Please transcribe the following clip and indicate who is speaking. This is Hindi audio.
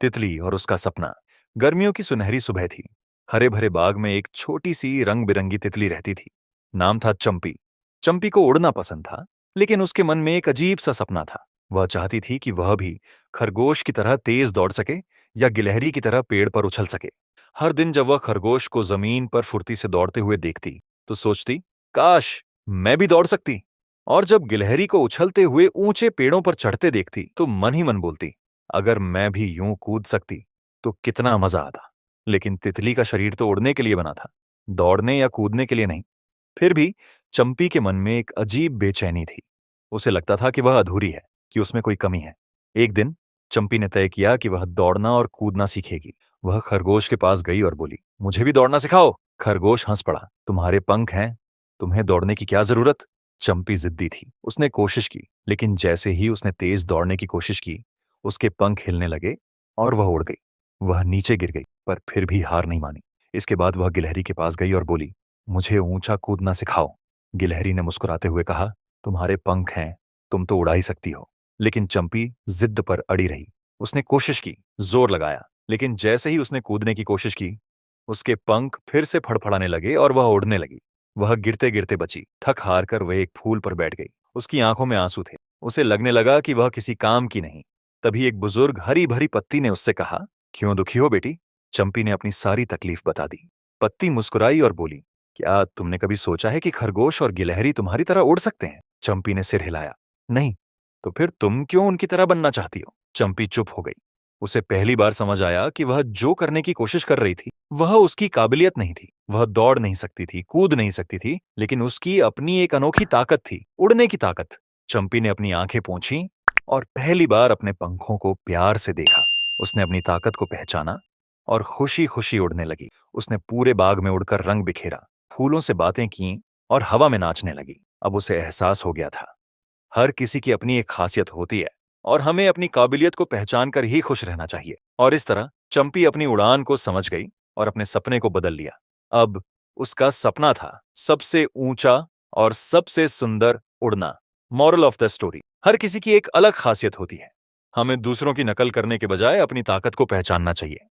Speaker 1: तितली और उसका सपना। गर्मियों की सुनहरी सुबह थी। हरे भरे बाग में एक छोटी सी रंग बिरंगी तितली रहती थी। नाम था चंपी। चंपी को उड़ना पसंद था, लेकिन उसके मन में एक अजीब सा सपना था। वह चाहती थी कि वह भी खरगोश की तरह तेज दौड़ सके या गिलहरी की तरह पेड़ पर उछल सके। हर दिन जब वह खरगोश को जमीन पर फुर्ती से दौड़ते हुए देखती तो सोचती, काश मैं भी दौड़ सकती। और जब गिलहरी को उछलते हुए ऊंचे पेड़ों पर चढ़ते देखती तो मन ही मन बोलती, अगर मैं भी यूं कूद सकती तो कितना मजा आता। लेकिन तितली का शरीर तो उड़ने के लिए बना था, दौड़ने या कूदने के लिए नहीं। फिर भी चंपी के मन में एक अजीब बेचैनी थी। उसे लगता था कि वह अधूरी है, कि उसमें कोई कमी है। एक दिन चंपी ने तय किया कि वह दौड़ना और कूदना सीखेगी। वह खरगोश के पास गई और बोली, मुझे भी दौड़ना सिखाओ। खरगोश हंस पड़ा, तुम्हारे पंख हैं, तुम्हें दौड़ने की क्या जरूरत। चंपी जिद्दी थी। उसने कोशिश की, लेकिन जैसे ही उसने तेज दौड़ने की कोशिश की, उसके पंख हिलने लगे और वह उड़ गई। वह नीचे गिर गई, पर फिर भी हार नहीं मानी। इसके बाद वह गिलहरी के पास गई और बोली, मुझे ऊंचा कूदना सिखाओ। गिलहरी ने मुस्कुराते हुए कहा, तुम्हारे पंख हैं, तुम तो उड़ा ही सकती हो। लेकिन चंपी जिद पर अड़ी रही। उसने कोशिश की, जोर लगाया, लेकिन जैसे ही उसने कूदने की कोशिश की, उसके पंख फिर से फड़फड़ाने लगे और वह उड़ने लगी। वह गिरते गिरते बची। थक हार कर वह एक फूल पर बैठ गई। उसकी आंखों में आंसू थे। उसे लगने लगा कि वह किसी काम की नहीं। तभी एक बुजुर्ग हरी भरी पत्ती ने उससे कहा, क्यों दुखी हो बेटी। चंपी ने अपनी सारी तकलीफ बता दी। पत्ती मुस्कुराई और बोली, क्या तुमने कभी सोचा है कि खरगोश और गिलहरी तुम्हारी तरह उड़ सकते हैं। चंपी ने सिर हिलाया, नहीं। तो फिर तुम क्यों उनकी तरह बनना चाहती हो। चंपी चुप हो गई। उसे पहली बार समझ आया कि वह जो करने की कोशिश कर रही थी वह उसकी काबिलियत नहीं थी। वह दौड़ नहीं सकती थी, कूद नहीं सकती थी, लेकिन उसकी अपनी एक अनोखी ताकत थी, उड़ने की ताकत। चंपी ने अपनी आंखें पोंछी और पहली बार अपने पंखों को प्यार से देखा। उसने अपनी ताकत को पहचाना और खुशी खुशी उड़ने लगी। उसने पूरे बाग में उड़कर रंग बिखेरा, फूलों से बातें की और हवा में नाचने लगी। अब उसे एहसास हो गया था, हर किसी की अपनी एक खासियत होती है और हमें अपनी काबिलियत को पहचान कर ही खुश रहना चाहिए। और इस तरह चंपी अपनी उड़ान को समझ गई और अपने सपने को बदल लिया। अब उसका सपना था सबसे ऊंचा और सबसे सुंदर उड़ना। मॉरल ऑफ द स्टोरी, हर किसी की एक अलग खासियत होती है। हमें दूसरों की नकल करने के बजाय अपनी ताकत को पहचानना चाहिए।